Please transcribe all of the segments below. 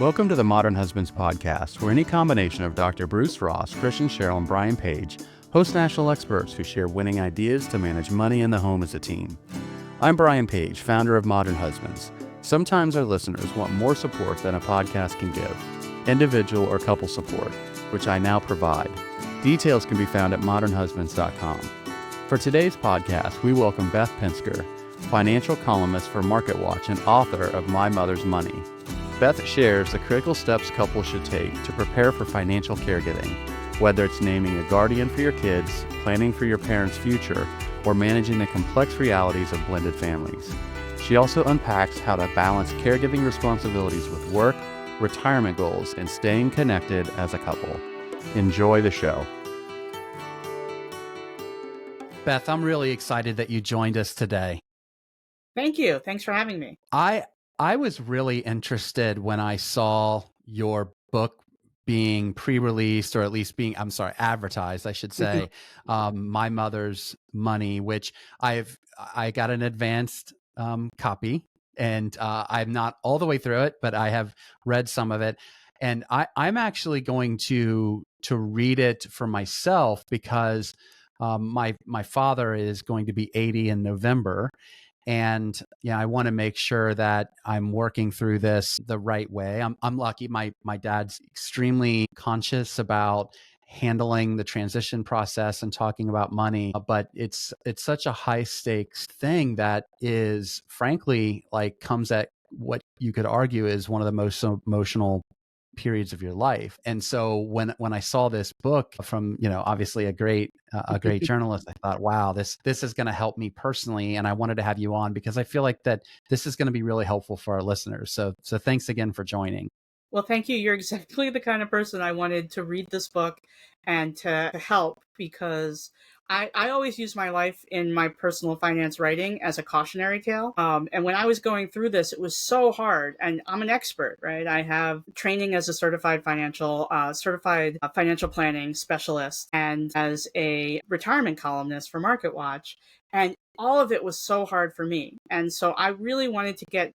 Welcome to the Modern Husbands podcast, where any combination of Dr. Bruce Ross, Christian Sherrill, and Brian Page host national experts who share winning ideas to manage money in the home as a team. I'm Brian Page, founder of Modern Husbands. Sometimes our listeners want more support than a podcast can give, individual or couple support, which I now provide. Details can be found at modernhusbands.com. For today's podcast, we welcome Beth Pinsker, financial columnist for Marketwatch and author of My Mother's Money. Beth shares the critical steps couples should take to prepare for financial caregiving, whether it's naming a guardian for your kids, planning for your parents' future, or managing the complex realities of blended families. She also unpacks how to balance caregiving responsibilities with work, retirement goals, and staying connected as a couple. Enjoy the show. Beth, I'm really excited that you joined us today. Thank you. Thanks for having me. I was really interested when I saw your book being pre-released, or at least advertised, I should say, My Mother's Money, which I got an advanced copy, and I'm not all the way through it, but I have read some of it, and I'm actually going to read it for myself because my father is going to be 80 in November. And I want to make sure that I'm working through this the right way. I'm lucky. My dad's extremely conscious about handling the transition process and talking about money, but it's such a high stakes thing that is, frankly, comes at what you could argue is one of the most emotional periods of your life. And so when I saw this book from, obviously a great journalist, I thought, wow, this is going to help me personally. And I wanted to have you on because I feel like that this is going to be really helpful for our listeners. So thanks again for joining. Well, thank you. You're exactly the kind of person I wanted to read this book and to help, because I always use my life in my personal finance writing as a cautionary tale. And when I was going through this, it was so hard. And I'm an expert, right? I have training as a certified financial planning specialist and as a retirement columnist for Marketwatch. And all of it was so hard for me. And so I really wanted to get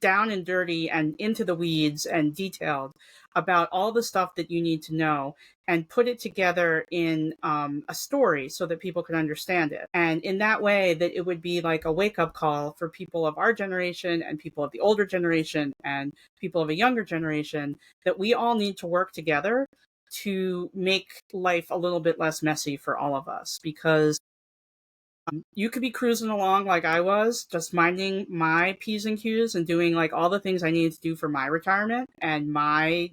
down and dirty and into the weeds and detailed about all the stuff that you need to know and put it together in a story so that people can understand it. And in that way, that it would be like a wake-up call for people of our generation and people of the older generation and people of a younger generation, that we all need to work together to make life a little bit less messy for all of us. Because you could be cruising along like I was, just minding my P's and Q's and doing like all the things I needed to do for my retirement and my,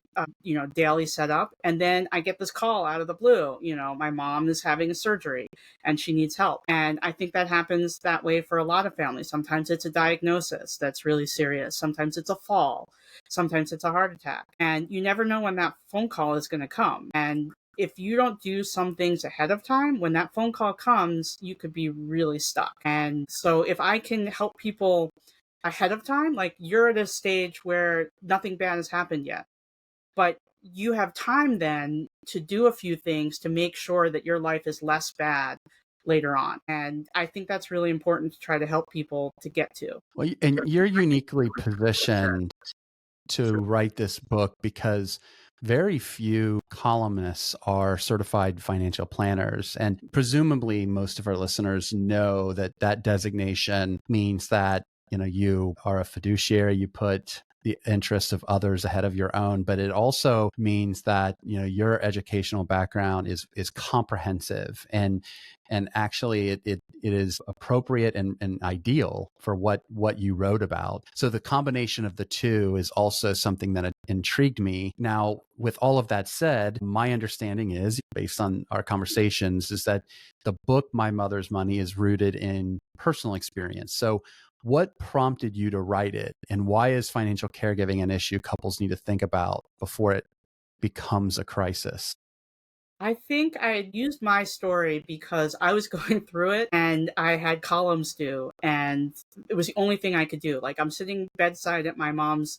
daily setup. And then I get this call out of the blue, my mom is having a surgery and she needs help. And I think that happens that way for a lot of families. Sometimes it's a diagnosis that's really serious. Sometimes it's a fall. Sometimes it's a heart attack. And you never know when that phone call is going to come. And if you don't do some things ahead of time, when that phone call comes, you could be really stuck. And so if I can help people ahead of time, like you're at a stage where nothing bad has happened yet, but you have time then to do a few things to make sure that your life is less bad later on. And I think that's really important to try to help people to get to. Well, and you're uniquely positioned to write this book because very few columnists are certified financial planners. And presumably most of our listeners know that designation means that, you are a fiduciary, you put the interests of others ahead of your own, but it also means that, your educational background is comprehensive and actually it is appropriate and ideal for what you wrote about. So the combination of the two is also something that intrigued me. Now, with all of that said, my understanding is, based on our conversations, is that the book, My Mother's Money, is rooted in personal experience. So what prompted you to write it, and why is financial caregiving an issue couples need to think about before it becomes a crisis? I think I had used my story because I was going through it and I had columns due, and it was the only thing I could do. Like, I'm sitting bedside at my mom's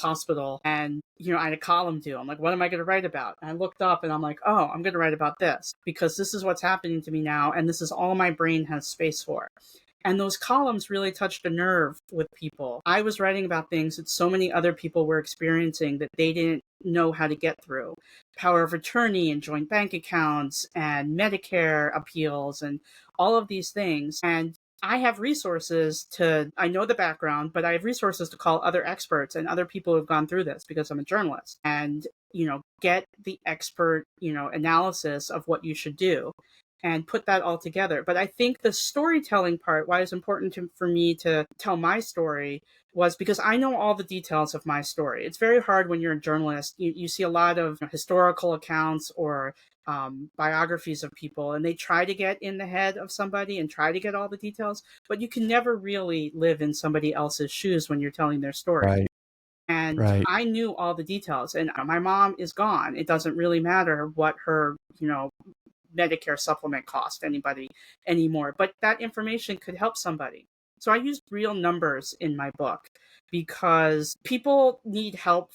hospital, and I had a column due. I'm like, what am I going to write about? And I looked up and I'm like, oh, I'm going to write about this because this is what's happening to me now, and this is all my brain has space for. And those columns really touched a nerve with people. I was writing about things that so many other people were experiencing that they didn't know how to get through. Power of attorney and joint bank accounts and Medicare appeals and all of these things. And I have resources I know the background, but I have resources to call other experts and other people who've gone through this because I'm a journalist and, get the expert, analysis of what you should do and put that all together. But I think the storytelling part, why it's important for me to tell my story, was because I know all the details of my story. It's very hard when you're a journalist. You see a lot of historical accounts or biographies of people, and they try to get in the head of somebody and try to get all the details, but you can never really live in somebody else's shoes when you're telling their story. Right. And Right. I knew all the details, and my mom is gone. It doesn't really matter what her, Medicare supplement cost anybody anymore, but that information could help somebody. So I used real numbers in my book because people need help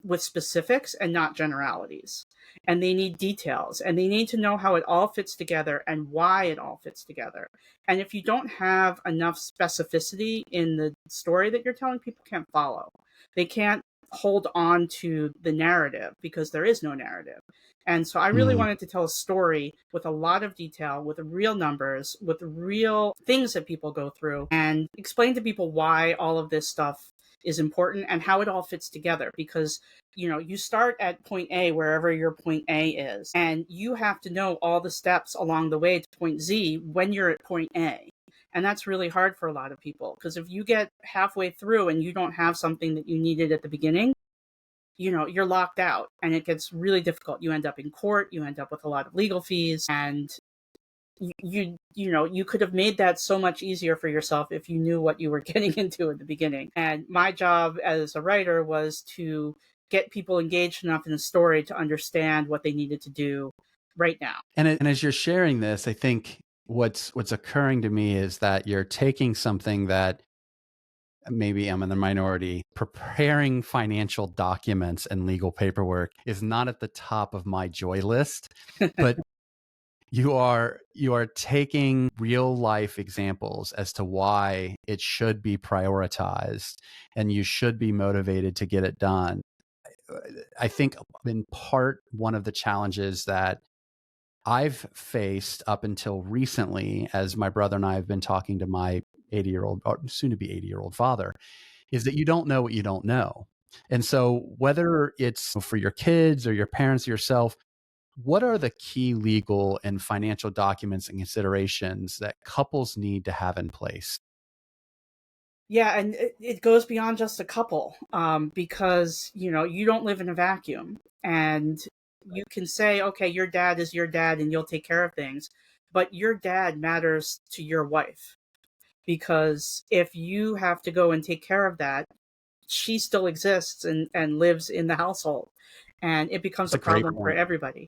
with specifics and not generalities. And they need details and they need to know how it all fits together and why it all fits together. And if you don't have enough specificity in the story that you're telling, people can't follow. They can't hold on to the narrative because there is no narrative. And so I really Mm. wanted to tell a story with a lot of detail, with real numbers, with real things that people go through, and explain to people why all of this stuff is important and how it all fits together. Because, you start at point A, wherever your point A is, and you have to know all the steps along the way to point Z when you're at point A. And that's really hard for a lot of people because if you get halfway through and you don't have something that you needed at the beginning, you're locked out and it gets really difficult. You end up in court, you end up with a lot of legal fees, and you could have made that so much easier for yourself if you knew what you were getting into at the beginning. And my job as a writer was to get people engaged enough in the story to understand what they needed to do right now. And as you're sharing this, I think what's occurring to me is that you're taking something that maybe I'm in the minority. Preparing financial documents and legal paperwork is not at the top of my joy list, but you are taking real life examples as to why it should be prioritized and you should be motivated to get it done. I think in part one of the challenges that I've faced up until recently, as my brother and I have been talking to my 80-year-old, or soon to be 80-year-old father, is that you don't know what you don't know. And so whether it's for your kids or your parents or yourself, what are the key legal and financial documents and considerations that couples need to have in place? Yeah, and it goes beyond just a couple because, you don't live in a vacuum. And you can say, okay, your dad is your dad and you'll take care of things. But your dad matters to your wife because if you have to go and take care of that, she still exists and lives in the household. And it becomes That's a a great problem for point. everybody.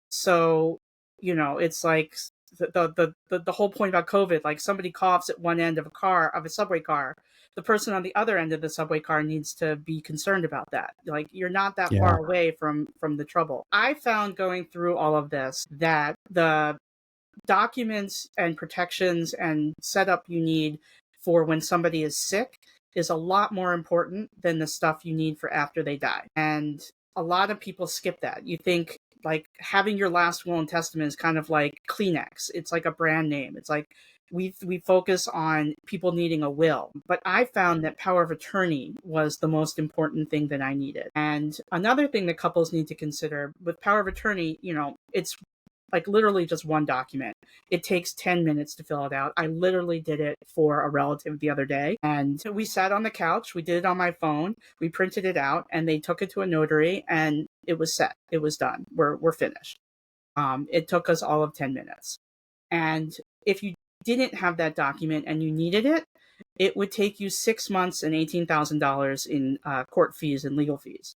So, it's like the whole point about COVID, like somebody coughs at one end of a subway car, the person on the other end of the subway car needs to be concerned about that. Like you're not that Yeah. far away from the trouble. I found going through all of this that the documents and protections and setup you need for when somebody is sick is a lot more important than the stuff you need for after they die. And a lot of people skip that. You think like having your last will and testament is kind of like Kleenex. It's like a brand name. It's like we focus on people needing a will, but I found that power of attorney was the most important thing that I needed. And another thing that couples need to consider with power of attorney, it's like literally just one document. It takes 10 minutes to fill it out. I literally did it for a relative the other day. And we sat on the couch. We did it on my phone. We printed it out and they took it to a notary and it was set. It was done. We're finished. It took us all of 10 minutes. And if you didn't have that document and you needed it, it would take you 6 months and $18,000 in court fees and legal fees.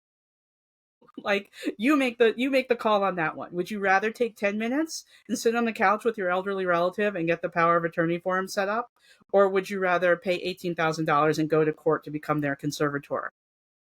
Like you make the call on that one. Would you rather take 10 minutes and sit on the couch with your elderly relative and get the power of attorney form set up? Or would you rather pay $18,000 and go to court to become their conservator?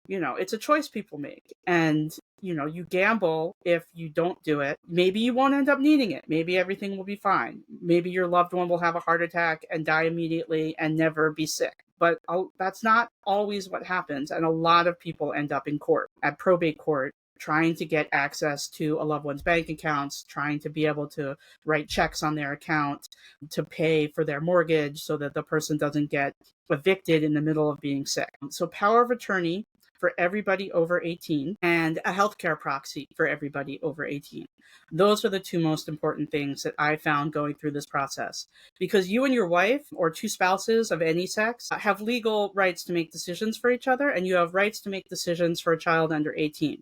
It's a choice people make. And, you gamble if you don't do it. Maybe you won't end up needing it. Maybe everything will be fine. Maybe your loved one will have a heart attack and die immediately and never be sick. But that's not always what happens. And a lot of people end up in court, at probate court, trying to get access to a loved one's bank accounts, trying to be able to write checks on their account to pay for their mortgage so that the person doesn't get evicted in the middle of being sick. So power of attorney for everybody over 18 and a healthcare proxy for everybody over 18. Those are the two most important things that I found going through this process, because you and your wife or two spouses of any sex have legal rights to make decisions for each other, and you have rights to make decisions for a child under 18.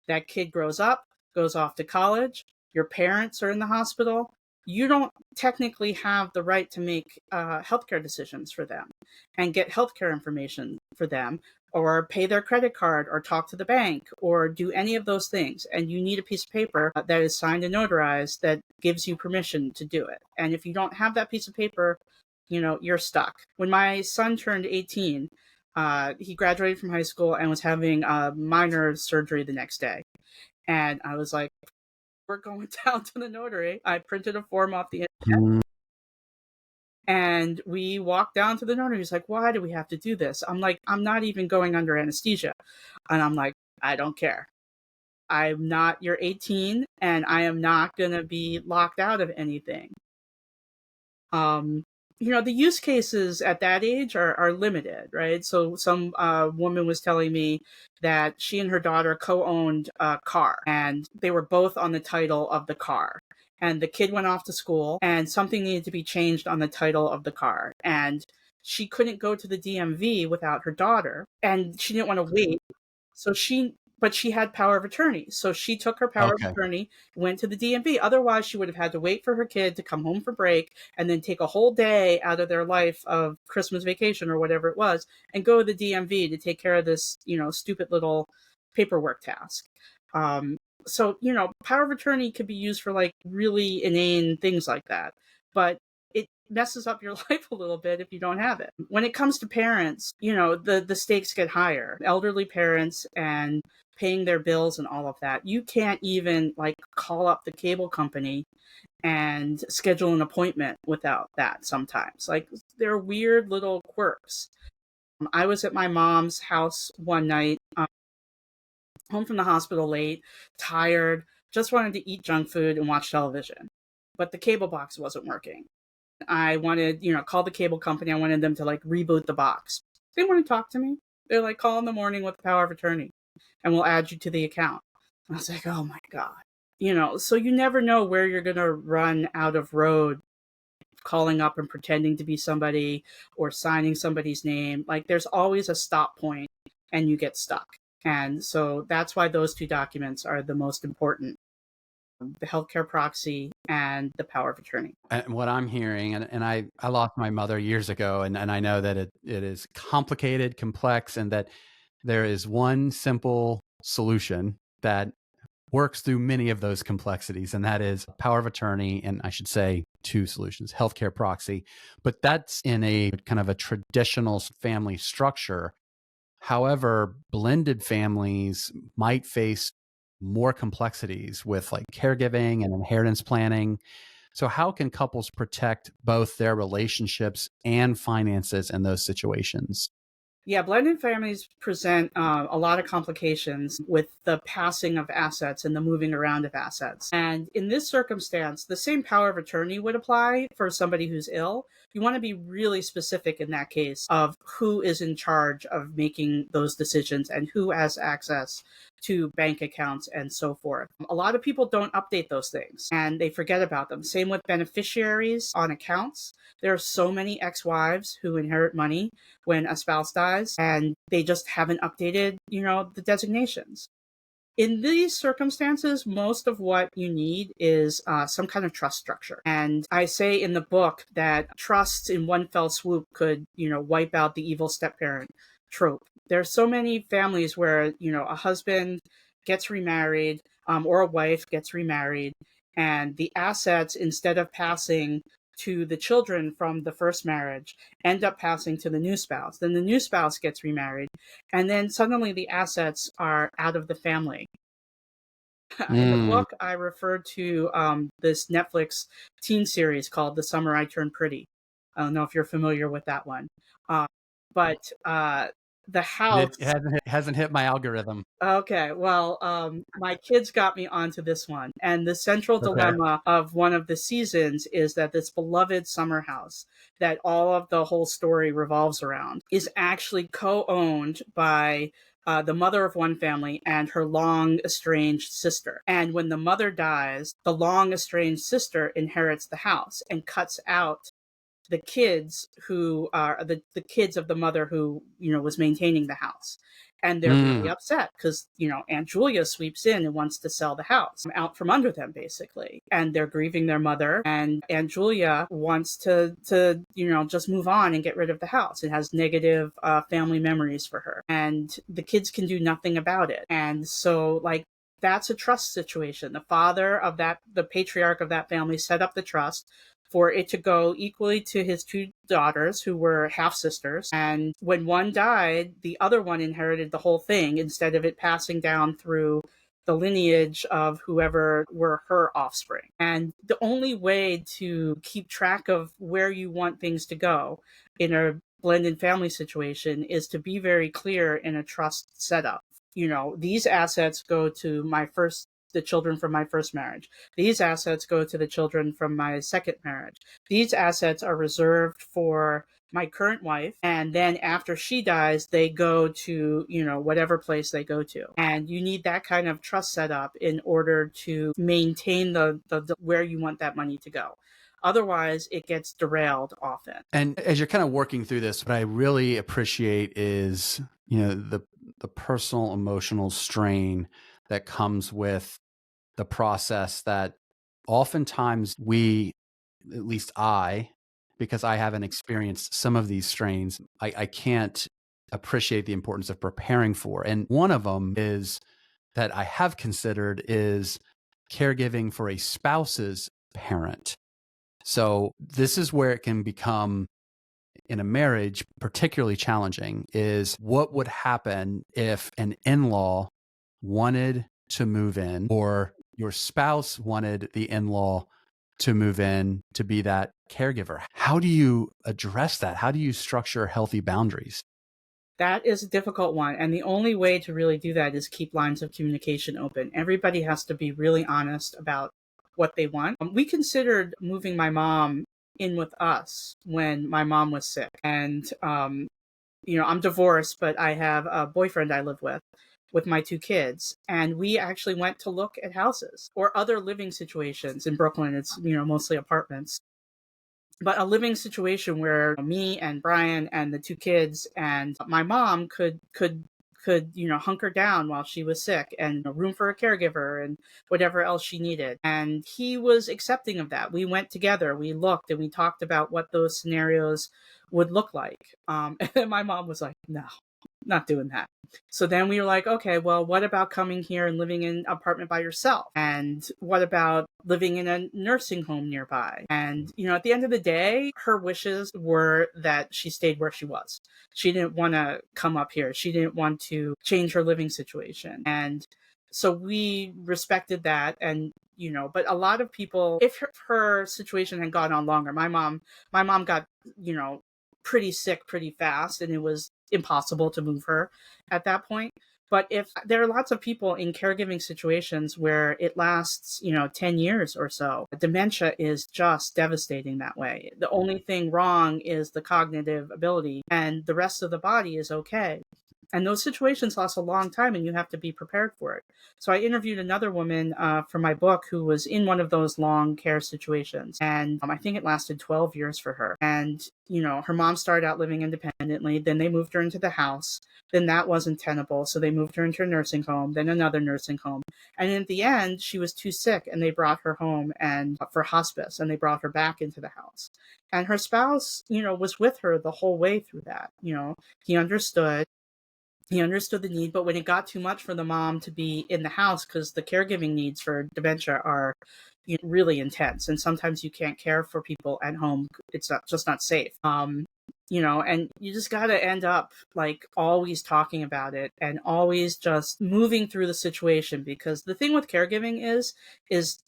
That kid grows up, goes off to college, your parents are in the hospital. You don't technically have the right to make healthcare decisions for them and get healthcare information for them, or pay their credit card, or talk to the bank, or do any of those things. And you need a piece of paper that is signed and notarized that gives you permission to do it. And if you don't have that piece of paper, you're stuck. When my son turned 18, he graduated from high school and was having a minor surgery the next day. And I was like, we're going down to the notary. I printed a form off the internet and we walked down to the notary. He's like, why do we have to do this? I'm like, I'm not even going under anesthesia. And I'm like, I don't care. You're 18 and I am not going to be locked out of anything. The use cases at that age are limited, right? So some woman was telling me that she and her daughter co-owned a car, and they were both on the title of the car. And the kid went off to school, and something needed to be changed on the title of the car. And she couldn't go to the DMV without her daughter, and she didn't want to wait. But she had power of attorney. So she took her power of attorney, went to the DMV. Otherwise, she would have had to wait for her kid to come home for break and then take a whole day out of their life of Christmas vacation or whatever it was and go to the DMV to take care of this, stupid little paperwork task. So, power of attorney could be used for like really inane things like that. But it messes up your life a little bit if you don't have it. When it comes to parents, the stakes get higher. Elderly parents and paying their bills and all of that. You can't even like call up the cable company and schedule an appointment without that sometimes. Like there are weird little quirks. I was at my mom's house one night, home from the hospital late, tired, just wanted to eat junk food and watch television. But the cable box wasn't working. I wanted, call the cable company. I wanted them to like reboot the box. They didn't want to talk to me. They're like, call in the morning with the power of attorney and we'll add you to the account. I was like, oh my God. So you never know where you're going to run out of road calling up and pretending to be somebody or signing somebody's name. Like there's always a stop point and you get stuck. And so that's why those two documents are the most important. The healthcare proxy and the power of attorney. And what I'm hearing, and I lost my mother years ago, and I know that it is complicated, complex, and that there is one simple solution that works through many of those complexities, and that is power of attorney, and I should say two solutions, healthcare proxy. But that's in a kind of a traditional family structure. However, blended families might face more complexities with like caregiving and inheritance planning. So how can couples protect both their relationships and finances in those situations? Yeah, blended families present a lot of complications with the passing of assets and the moving around of assets. And in this circumstance, the same power of attorney would apply for somebody who's ill. You want to be really specific in that case of who is in charge of making those decisions and who has access to bank accounts and so forth. A lot of people don't update those things and they forget about them. Same with beneficiaries on accounts. There are so many ex-wives who inherit money when a spouse dies and they just haven't updated, the designations. In these circumstances, most of what you need is some kind of trust structure. And I say in the book that trusts in one fell swoop could, wipe out the evil step-parent trope. There's so many families where, a husband gets remarried or a wife gets remarried, and the assets, instead of passing to the children from the first marriage, end up passing to the new spouse. Then the new spouse gets remarried, and then suddenly the assets are out of the family. In the Mm. book, I referred to this Netflix teen series called The Summer I Turned Pretty. I don't know if you're familiar with that one. Uh, but the It house. hasn't hit my algorithm. Okay, well, my kids got me onto this one, and the central Okay. dilemma of one of the seasons is that this beloved summer house that all of the whole story revolves around is actually co-owned by the mother of one family and her long estranged sister. And when the mother dies, the long estranged sister inherits the house and cuts out the kids who are the kids of the mother who was maintaining the house, and they're really Mm. upset because Aunt Julia sweeps in and wants to sell the house out from under them, basically, and they're grieving their mother, and Aunt Julia wants to just move on and get rid of the house. It has negative family memories for her, and the kids can do nothing about it. And so, like, that's a trust situation. The patriarch of that family set up the trust for it to go equally to his two daughters, who were half sisters. And when one died, the other one inherited the whole thing instead of it passing down through the lineage of whoever were her offspring. And the only way to keep track of where you want things to go in a blended family situation is to be very clear in a trust setup. These assets go to the children from my first marriage. These assets go to the children from my second marriage. These assets are reserved for my current wife, and then after she dies, they go to whatever place they go to. And you need that kind of trust set up in order to maintain the where you want that money to go. Otherwise, it gets derailed often. And as you're kind of working through this, what I really appreciate is, the personal emotional strain that comes with the process that oftentimes we, at least I, because I haven't experienced some of these strains, I can't appreciate the importance of preparing for. And one of them is that I have considered is caregiving for a spouse's parent. So this is where it can become, in a marriage, particularly challenging, is what would happen if an in-law wanted to move in, or your spouse wanted the in-law to move in to be that caregiver. How do you address that? How do you structure healthy boundaries? That is a difficult one. And the only way to really do that is keep lines of communication open. Everybody has to be really honest about what they want. We considered moving my mom in with us when my mom was sick. And, I'm divorced, but I have a boyfriend I live with my two kids. And we actually went to look at houses or other living situations in Brooklyn. It's, mostly apartments, but a living situation where me and Brian and the two kids and my mom could hunker down while she was sick, and room for a caregiver and whatever else she needed. And he was accepting of that. We went together, we looked, and we talked about what those scenarios would look like. And then my mom was like, no, not doing that. So then we were like, okay, well, what about coming here and living in an apartment by yourself? And what about living in a nursing home nearby? And, at the end of the day, her wishes were that she stayed where she was. She didn't want to come up here. She didn't want to change her living situation. And so we respected that. And, but a lot of people, if her situation had gone on longer, my mom got, pretty sick pretty fast, and it was impossible to move her at that point. But if there are lots of people in caregiving situations where it lasts, 10 years or so, dementia is just devastating that way. The only thing wrong is the cognitive ability, and the rest of the body is okay. And those situations last a long time, and you have to be prepared for it. So I interviewed another woman for my book who was in one of those long care situations. And I think it lasted 12 years for her. And, her mom started out living independently. Then they moved her into the house. Then that wasn't tenable. So they moved her into a nursing home, then another nursing home. And at the end, she was too sick, and they brought her home and for hospice, and they brought her back into the house. And her spouse, was with her the whole way through that. He understood. He understood the need, but when it got too much for the mom to be in the house, because the caregiving needs for dementia are really intense, and sometimes you can't care for people at home. It's not safe. and you just got to end up like always talking about it and always just moving through the situation, because the thing with caregiving is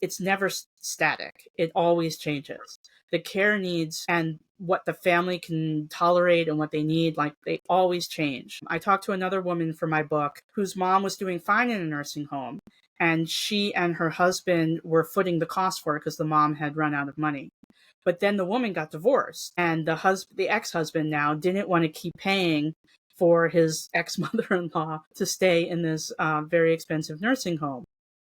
it's never static. It always changes. The care needs and what the family can tolerate and what they need, like they always change. I talked to another woman for my book whose mom was doing fine in a nursing home, and she and her husband were footing the cost for it because the mom had run out of money. But then the woman got divorced, and the ex-husband now didn't want to keep paying for his ex-mother-in-law to stay in this very expensive nursing home.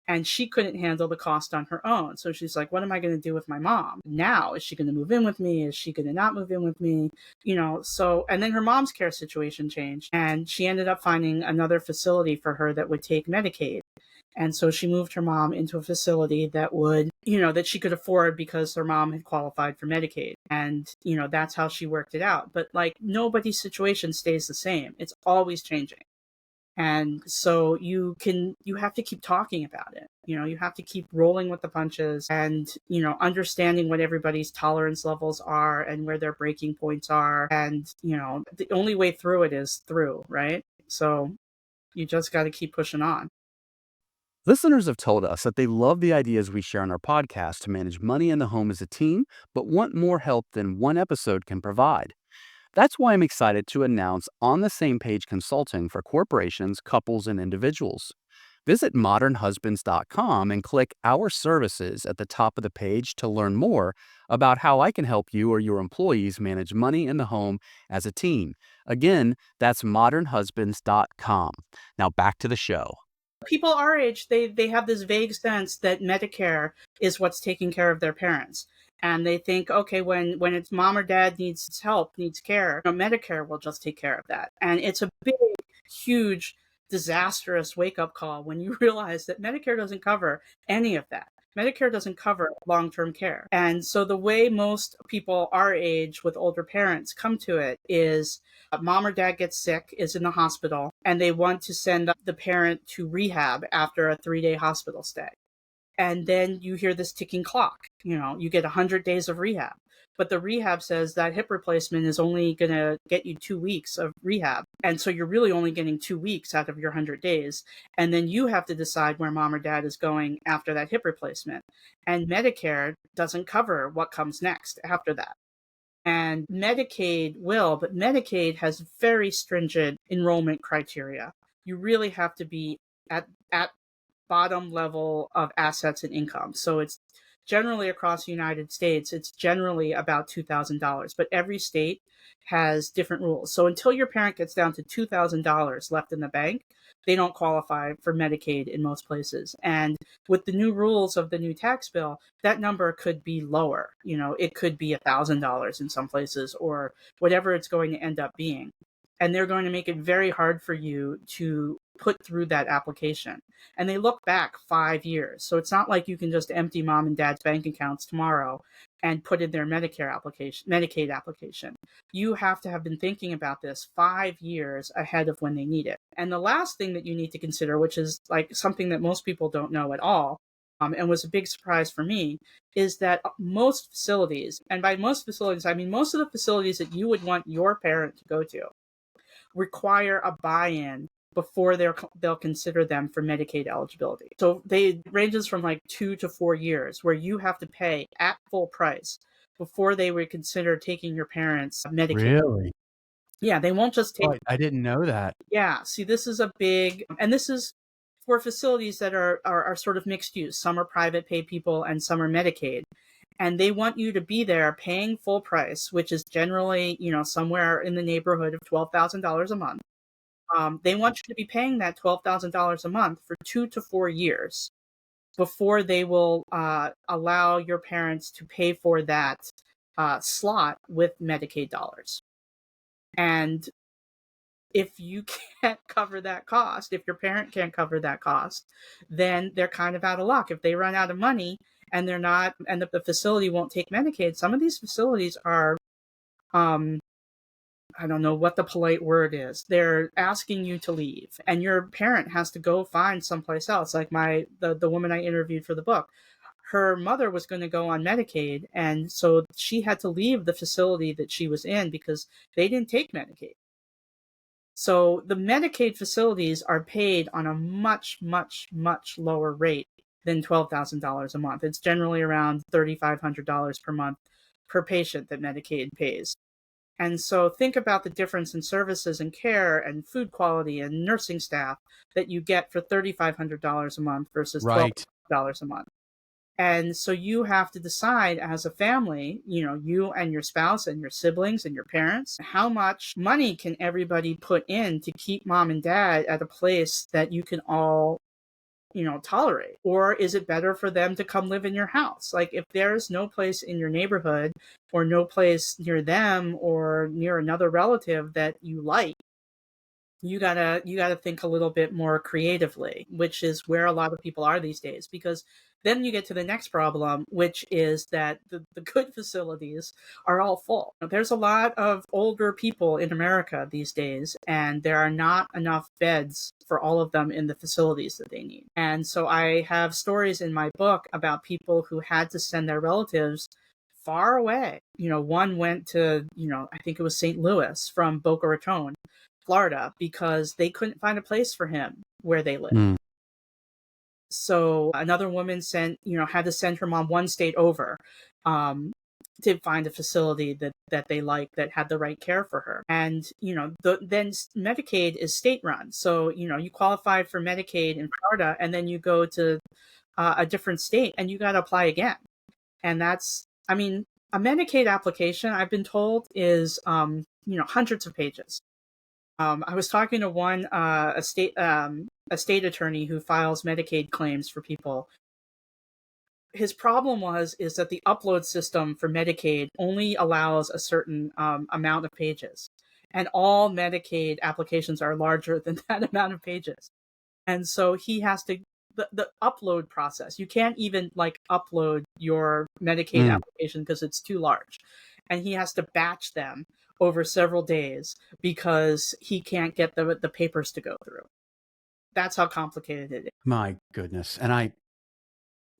And she couldn't handle the cost on her own. So she's like, what am I going to do with my mom now? Is she going to move in with me? Is she going to not move in with me? And then her mom's care situation changed, and she ended up finding another facility for her that would take Medicaid. And so she moved her mom into a facility that would, that she could afford because her mom had qualified for Medicaid. And, that's how she worked it out. But like nobody's situation stays the same. It's always changing. And so you have to keep talking about it. You have to keep rolling with the punches and, understanding what everybody's tolerance levels are and where their breaking points are. And, the only way through it is through, right? So you just got to keep pushing on. Listeners have told us that they love the ideas we share on our podcast to manage money in the home as a team, but want more help than one episode can provide. That's why I'm excited to announce On the Same Page Consulting for corporations, couples, and individuals. Visit modernhusbands.com and click Our Services at the top of the page to learn more about how I can help you or your employees manage money in the home as a team. Again, that's modernhusbands.com. Now back to the show. People our age, they have this vague sense that Medicare is what's taking care of their parents. And they think, okay, when it's mom or dad needs help, needs care, Medicare will just take care of that. And it's a big, huge, disastrous wake-up call when you realize that Medicare doesn't cover any of that. Medicare doesn't cover long-term care. And so the way most people our age with older parents come to it is mom or dad gets sick, is in the hospital, and they want to send the parent to rehab after a 3-day hospital stay. And then you hear this ticking clock. You get 100 days of rehab. But the rehab says that hip replacement is only going to get you 2 weeks of rehab. And so you're really only getting 2 weeks out of your 100 days. And then you have to decide where mom or dad is going after that hip replacement. And Medicare doesn't cover what comes next after that. And Medicaid will, but Medicaid has very stringent enrollment criteria. You really have to be at bottom level of assets and income. So it's generally across the United States, it's generally about $2,000, but every state has different rules. So until your parent gets down to $2,000 left in the bank, they don't qualify for Medicaid in most places. And with the new rules of the new tax bill, that number could be lower. It could be $1,000 in some places or whatever it's going to end up being. And they're going to make it very hard for you to put through that application. And they look back 5 years. So it's not like you can just empty mom and dad's bank accounts tomorrow and put in their Medicaid application. You have to have been thinking about this 5 years ahead of when they need it. And the last thing that you need to consider, which is like something that most people don't know at all, and was a big surprise for me, is that most facilities, and by most facilities, I mean most of the facilities that you would want your parent to go to, require a buy-in before they'll consider them for Medicaid eligibility. So they ranges from like 2 to 4 years where you have to pay at full price before they would consider taking your parents Medicaid. Really? Yeah, they won't just take. Oh, I didn't know that. Yeah, see, this is a big, and this is for facilities that are sort of mixed use. Some are private pay people and some are Medicaid. And they want you to be there paying full price, which is generally, somewhere in the neighborhood of $12,000 a month. They want you to be paying that $12,000 a month for 2 to 4 years before they will allow your parents to pay for that slot with Medicaid dollars. And if you can't cover that cost, if your parent can't cover that cost, then they're kind of out of luck. If they run out of money and they're not, and the facility won't take Medicaid, some of these facilities are, I don't know what the polite word is. They're asking you to leave, and your parent has to go find someplace else. Like the woman I interviewed for the book, her mother was going to go on Medicaid, and so she had to leave the facility that she was in because they didn't take Medicaid. So the Medicaid facilities are paid on a much, much, much lower rate than $12,000 a month. It's generally around $3,500 per month per patient that Medicaid pays. And so think about the difference in services and care and food quality and nursing staff that you get for $3,500 a month versus Right. $12,000 a month. And so you have to decide as a family, you and your spouse and your siblings and your parents, how much money can everybody put in to keep mom and dad at a place that you can all, tolerate? Or is it better for them to come live in your house? Like if there's no place in your neighborhood or no place near them or near another relative that you like, you gotta think a little bit more creatively, which is where a lot of people are these days, because then you get to the next problem, which is that the good facilities are all full. There's a lot of older people in America these days, and there are not enough beds for all of them in the facilities that they need. And so I have stories in my book about people who had to send their relatives far away. One went to, I think it was St. Louis from Boca Raton, Florida, because they couldn't find a place for him where they lived. Mm. So another woman had to send her mom one state over to find a facility that they liked, that had the right care for her. And, then Medicaid is state run. So, you qualify for Medicaid in Florida and then you go to a different state and you got to apply again. And that's, a Medicaid application, I've been told, is, hundreds of pages. I was talking to one a state attorney who files Medicaid claims for people. His problem is that the upload system for Medicaid only allows a certain amount of pages, and all Medicaid applications are larger than that amount of pages. And so he has to the upload process. You can't even upload your Medicaid application because it's too large, and he has to batch them over several days because he can't get the papers to go through. That's how complicated it is. My goodness. And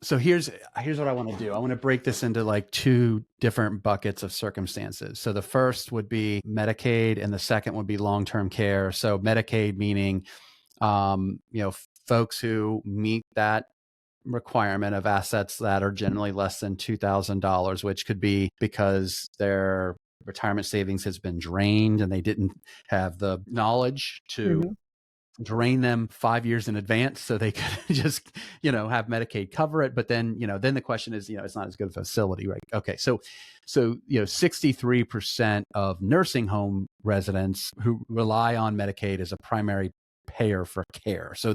so here's what I want to do. I want to break this into two different buckets of circumstances. So the first would be Medicaid and the second would be long-term care. So Medicaid meaning, folks who meet that requirement of assets that are generally less than $2,000, which could be because their retirement savings has been drained and they didn't have the knowledge to drain them 5 years in advance so they could just, have Medicaid cover it. But then, then the question is, it's not as good a facility, right? Okay. So 63% of nursing home residents who rely on Medicaid as a primary payer for care. So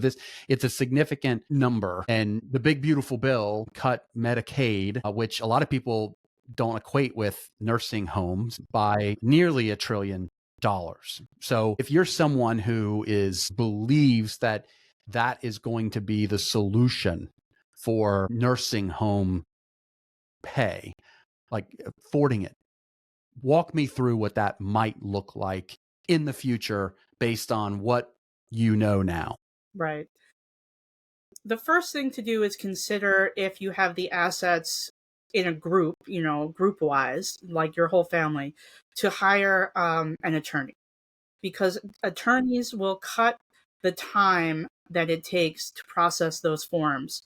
it's a significant number. And the big beautiful bill cut Medicaid, which a lot of people don't equate with nursing homes, by nearly $1 trillion. So if you're someone who believes that is going to be the solution for nursing home pay, affording it, walk me through what that might look like in the future based on what you know now. Right. The first thing to do is consider if you have the assets in a group, group wise, like your whole family, to hire an attorney, because attorneys will cut the time that it takes to process those forms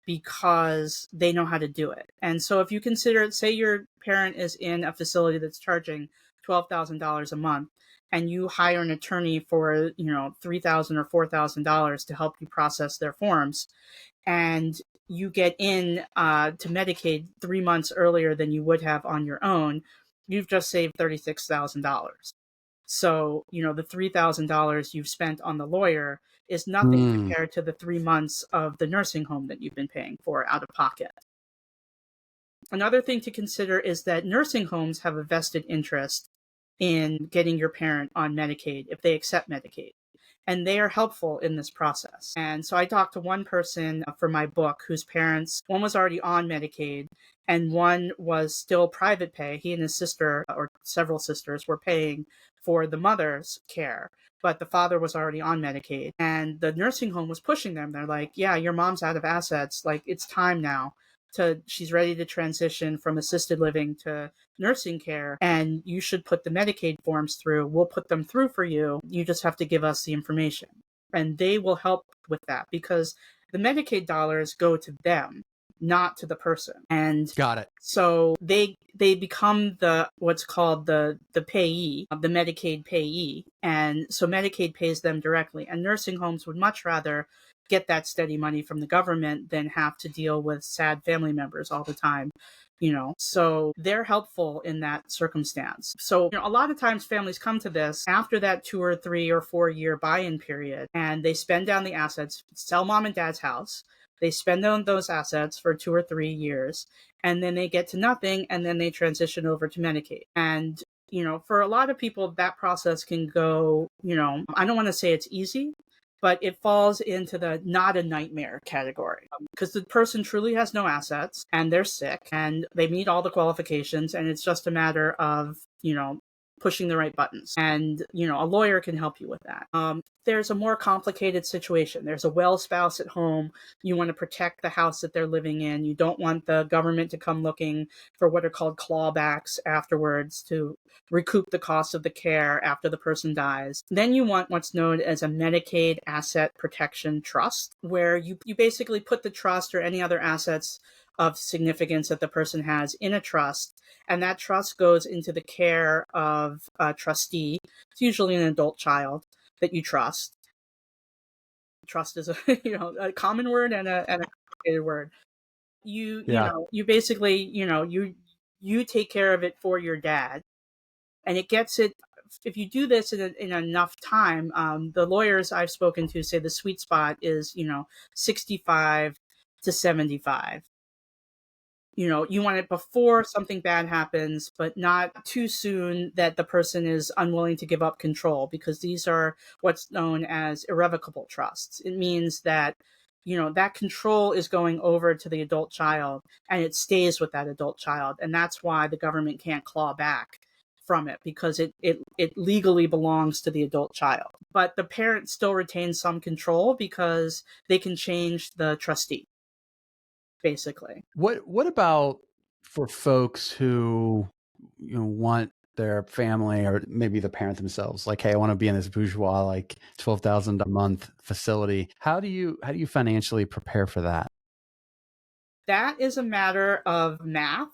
because they know how to do it. And so if you consider it, say your parent is in a facility that's charging $12,000 a month, and you hire an attorney for, $3,000 or $4,000 to help you process their forms, and you get in to Medicaid 3 months earlier than you would have on your own, you've just saved $36,000. So, the $3,000 you've spent on the lawyer is nothing compared to the 3 months of the nursing home that you've been paying for out of pocket. Another thing to consider is that nursing homes have a vested interest in getting your parent on Medicaid if they accept Medicaid. And they are helpful in this process. And so I talked to one person for my book whose parents, one was already on Medicaid and one was still private pay. He and his sister, or several sisters, were paying for the mother's care, but the father was already on Medicaid. And the nursing home was pushing them. They're like, yeah, your mom's out of assets. It's time now she's ready to transition from assisted living to nursing care, and you should put the Medicaid forms through. We'll put them through for you. You just have to give us the information. And they will help with that because the Medicaid dollars go to them, not to the person. And Got it. so they become the what's called the payee, the Medicaid payee. And so Medicaid pays them directly. And nursing homes would much rather get that steady money from the government than have to deal with sad family members all the time. So they're helpful in that circumstance. So, a lot of times families come to this after that 2 or 3 or 4 year buy-in period, and they spend down the assets, sell mom and dad's house. They spend on those assets for 2 or 3 years, and then they get to nothing, and then they transition over to Medicaid. And, for a lot of people, that process can go, I don't want to say it's easy, but it falls into the not a nightmare category because the person truly has no assets and they're sick and they meet all the qualifications, and it's just a matter of, pushing the right buttons. And, a lawyer can help you with that. There's a more complicated situation. There's a well spouse at home. You want to protect the house that they're living in. You don't want the government to come looking for what are called clawbacks afterwards to recoup the cost of the care after the person dies. Then you want what's known as a Medicaid Asset Protection Trust, where you basically put the trust or any other assets of significance that the person has in a trust, and that trust goes into the care of a trustee. It's usually an adult child that you trust. Trust is a common word and a complicated word. You basically you take care of it for your dad, and it gets it. If you do this in enough time, the lawyers I've spoken to say the sweet spot is 65 to 75. You want it before something bad happens, but not too soon that the person is unwilling to give up control, because these are what's known as irrevocable trusts. It means that, that control is going over to the adult child and it stays with that adult child. And that's why the government can't claw back from it, because it legally belongs to the adult child. But the parent still retains some control because they can change the trustee. Basically. What about for folks who want their family or maybe the parent themselves, like, hey, I want to be in this bourgeois, like $12,000 a month facility. How do you financially prepare for that? That is a matter of math.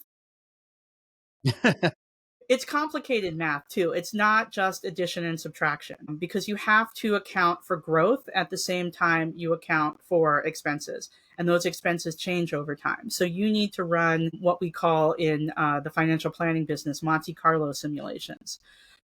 It's complicated math too. It's not just addition and subtraction, because you have to account for growth at the same time you account for expenses. And those expenses change over time. So you need to run what we call in the financial planning business, Monte Carlo simulations.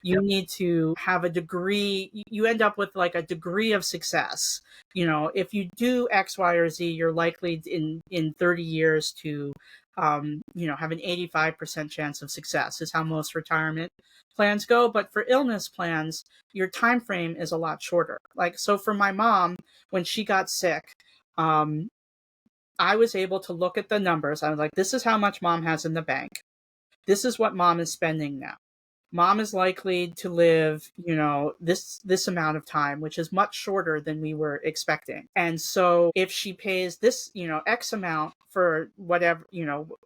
You need to have a degree, you end up with like a degree of success. If you do X, Y, or Z, you're likely in 30 years to have an 85% chance of success, is how most retirement plans go. But for illness plans, your time frame is a lot shorter. Like, so for my mom, when she got sick, I was able to look at the numbers. I was like, this is how much mom has in the bank. This is what mom is spending now. Mom is likely to live, this amount of time, which is much shorter than we were expecting. And so if she pays this, X amount for whatever,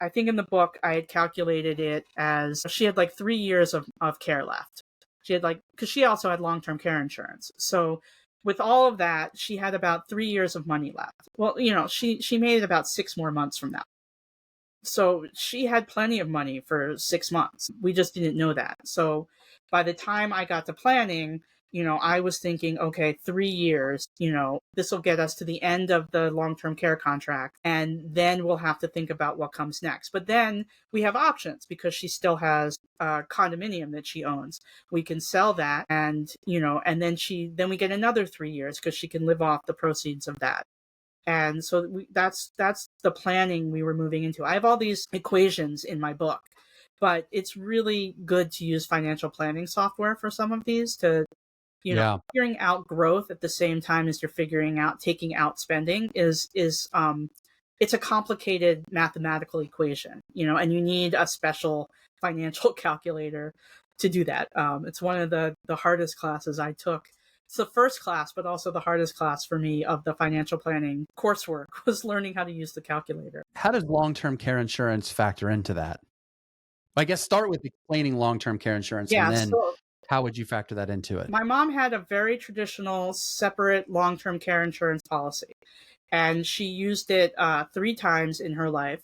I think in the book I had calculated it as she had like 3 years of care left. She had because she also had long-term care insurance. So with all of that, she had about 3 years of money left. Well, she made it about 6 more months from that. So she had plenty of money for 6 months. We just didn't know that. So by the time I got to planning, I was thinking, okay, 3 years, this will get us to the end of the long-term care contract. And then we'll have to think about what comes next. But then we have options, because she still has a condominium that she owns. We can sell that, and, and then we get another 3 years because she can live off the proceeds of that. And so that's the planning we were moving into. I have all these equations in my book, but it's really good to use financial planning software for some of these to, figuring out growth at the same time as you're figuring out taking out spending is it's a complicated mathematical equation, and you need a special financial calculator to do that. It's one of the hardest classes I took It's the first class, but also the hardest class for me of the financial planning coursework was learning how to use the calculator. How does long-term care insurance factor into that? I guess start with explaining long-term care insurance, and Yeah, then so how would you factor that into it? my mom had a very traditional separate long-term care insurance policy, and she used it 3 times in her life,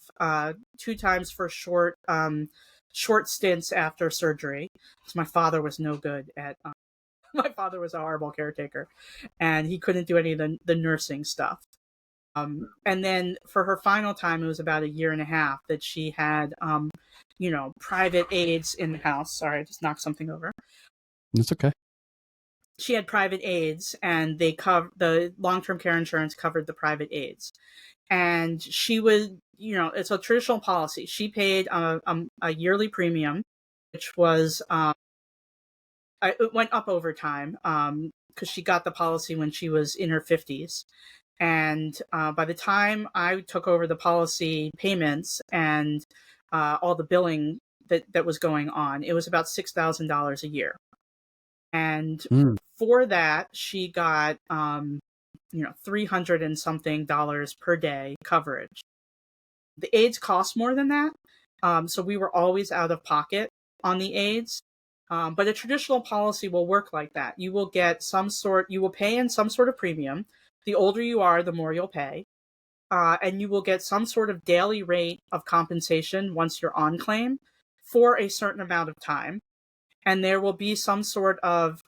2 times for short stints after surgery, because my father was no good at my father was a horrible caretaker, and he couldn't do any of the nursing stuff. And then for her final time, it was about a year and a half that she had, private aides in the house. Sorry, I just knocked something over. It's okay. She had private aides, and the long-term care insurance covered the private aides. And she was, it's a traditional policy. She paid a yearly premium, which was it went up over time because she got the policy when she was in her 50s. And by the time I took over the policy payments and all the billing that was going on, it was about $6,000 a year. And for that, she got, 300 and something dollars per day coverage. The aides cost more than that. So we were always out of pocket on the aides. But a traditional policy will work like that. You will pay in some sort of premium. The older you are, the more you'll pay. And you will get some sort of daily rate of compensation once you're on claim for a certain amount of time. And there will be some sort of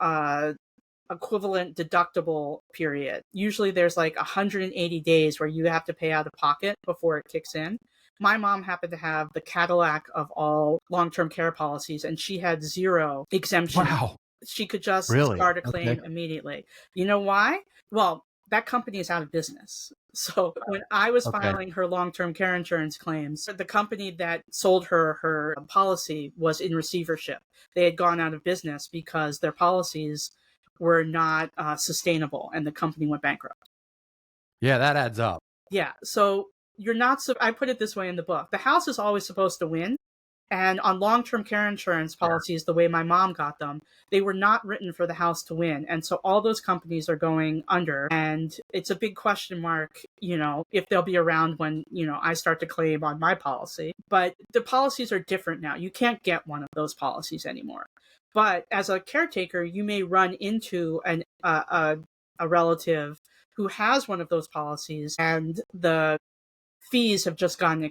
equivalent deductible period. Usually there's like 180 days where you have to pay out of pocket before it kicks in. My mom happened to have the Cadillac of all long-term care policies, and she had 0 exemption. Wow. She could just Really? start a claim Okay. immediately. You know why? Well, that company is out of business. So when I was filing her long-term care insurance claims, the company that sold her policy was in receivership. They had gone out of business because their policies were not sustainable, and the company went bankrupt. Yeah, that adds up. Yeah, so you're not. I put it this way in the book: the house is always supposed to win. And on long-term care insurance policies, the way my mom got them, they were not written for the house to win. And so all those companies are going under. And it's a big question mark, if they'll be around when, I start to claim on my policy. But the policies are different now. You can't get one of those policies anymore. But as a caretaker, you may run into a relative who has one of those policies, and the fees have just gotten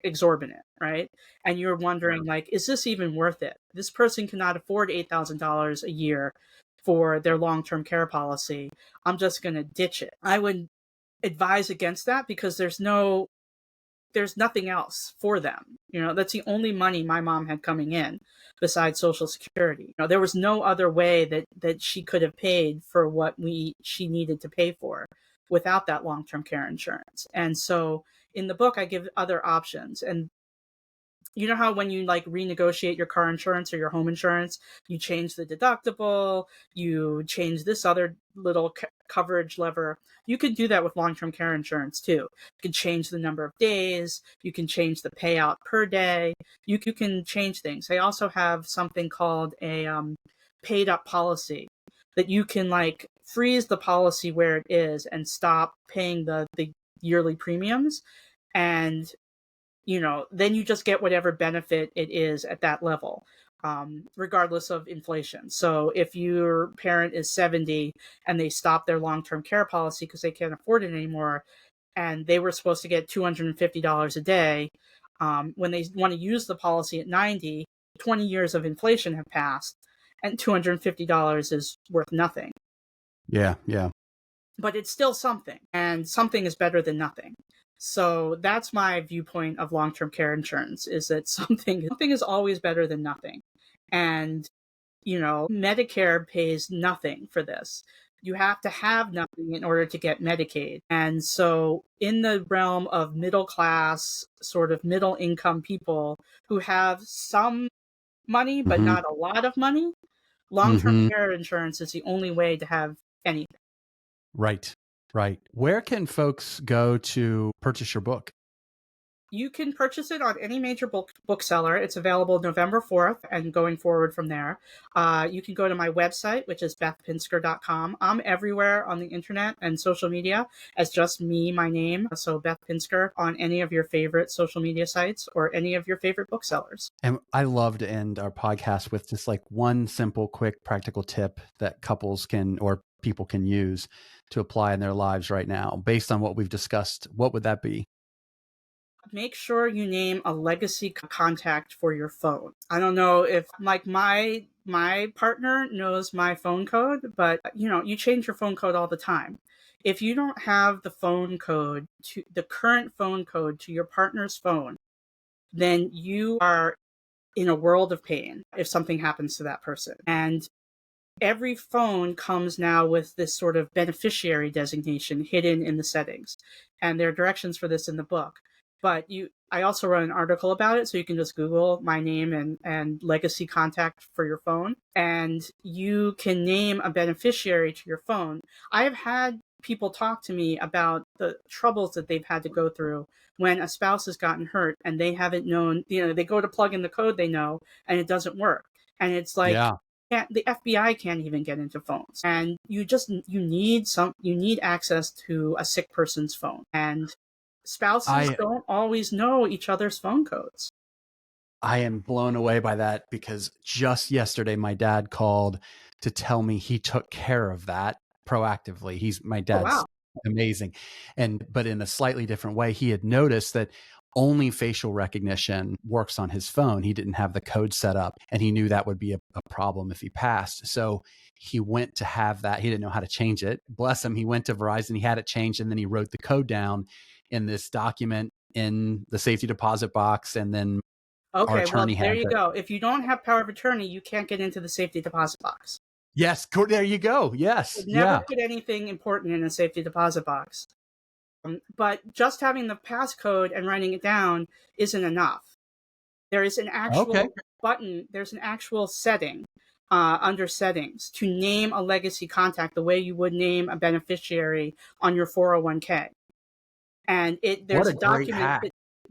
exorbitant, right? And you're wondering, like, is this even worth it? This person cannot afford $8,000 a year for their long-term care policy. I'm just going to ditch it. I would advise against that because there's nothing else for them. That's the only money my mom had coming in besides Social Security. There was no other way that she could have paid for what she needed to pay for without that long-term care insurance. And so in the book, I give other options. And you know how when you like renegotiate your car insurance or your home insurance, you change the deductible, you change this other little coverage lever. You can do that with long-term care insurance too. You can change the number of days, you can change the payout per day, you can change things. They also have something called a paid up policy that you can like freeze the policy where it is and stop paying the yearly premiums. And then you just get whatever benefit it is at that level, regardless of inflation. So if your parent is 70 and they stop their long-term care policy because they can't afford it anymore, and they were supposed to get $250 a day, when they want to use the policy at 90, 20 years of inflation have passed, and $250 is worth nothing. Yeah. But it's still something, and something is better than nothing. So that's my viewpoint of long-term care insurance, is that something is always better than nothing. And, Medicare pays nothing for this. You have to have nothing in order to get Medicaid. And so in the realm of middle class, sort of middle income people who have some money, but not a lot of money, long-term care insurance is the only way to have anything. Right. Where can folks go to purchase your book? You can purchase it on any major bookseller. It's available November 4th and going forward from there. You can go to my website, which is bethpinsker.com. I'm everywhere on the internet and social media as just me, my name. So Beth Pinsker on any of your favorite social media sites or any of your favorite booksellers. And I love to end our podcast with just like one simple, quick, practical tip that couples can or people can use to apply in their lives right now. Based on what we've discussed, what would that be? Make sure you name a legacy contact for your phone. I don't know if like my partner knows my phone code, but you change your phone code all the time. If you don't have the current phone code to your partner's phone, then you are in a world of pain if something happens to that person. And every phone comes now with this sort of beneficiary designation hidden in the settings. And there are directions for this in the book. But I also wrote an article about it, so you can just Google my name and legacy contact for your phone, and you can name a beneficiary to your phone. I have had people talk to me about the troubles that they've had to go through when a spouse has gotten hurt and they haven't known, they go to plug in the code they know and it doesn't work. And it's like, Yeah. the FBI can't even get into phones, and you need access to a sick person's phone, and spouses don't always know each other's phone codes. I am blown away by that because just yesterday my dad called to tell me he took care of that proactively. My Oh, dad's wow. amazing. But in a slightly different way, he had noticed that only facial recognition works on his phone. He didn't have the code set up, and he knew that would be a problem if he passed. So he went to have that. He didn't know how to change it. Bless him. He went to Verizon, he had it changed, and then he wrote the code down in this document in the safety deposit box, and then our Okay, well, attorney there has you it. go. If you don't have power of attorney, you can't get into the safety deposit box. Yes, there you go. Yes, Never yeah. put anything important in a safety deposit box. But just having the passcode and writing it down isn't enough. There is an actual Okay. button, there's an actual setting under settings to name a legacy contact the way you would name a beneficiary on your 401k. And What a great hack.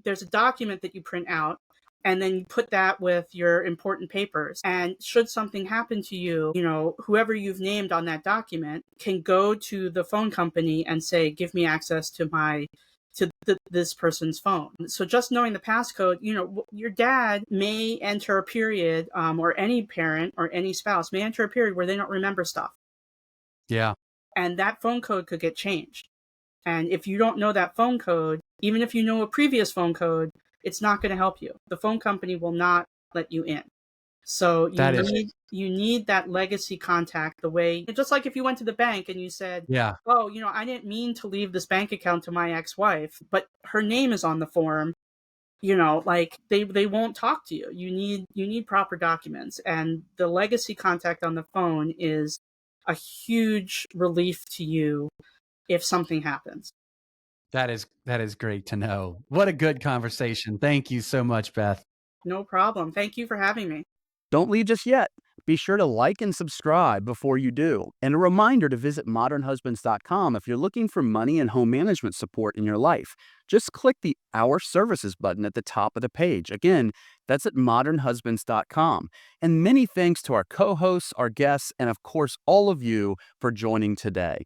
there's a document that you print out, and then you put that with your important papers. And should something happen to you, whoever you've named on that document can go to the phone company and say, give me access to this person's phone. So just knowing the passcode, your dad may enter a period, or any parent or any spouse may enter a period where they don't remember stuff. Yeah. And that phone code could get changed. And if you don't know that phone code, even if you know a previous phone code, it's not going to help you. The phone company will not let you in. So you need that legacy contact the way, just like if you went to the bank and you said, Yeah. oh, I didn't mean to leave this bank account to my ex-wife, but her name is on the form, like they won't talk to you. You need proper documents. And the legacy contact on the phone is a huge relief to you if something happens. That is great to know. What a good conversation. Thank you so much, Beth. No problem. Thank you for having me. Don't leave just yet. Be sure to like and subscribe before you do. And a reminder to visit modernhusbands.com if you're looking for money and home management support in your life. Just click the Our Services button at the top of the page. Again, that's at modernhusbands.com. And many thanks to our co-hosts, our guests, and of course, all of you for joining today.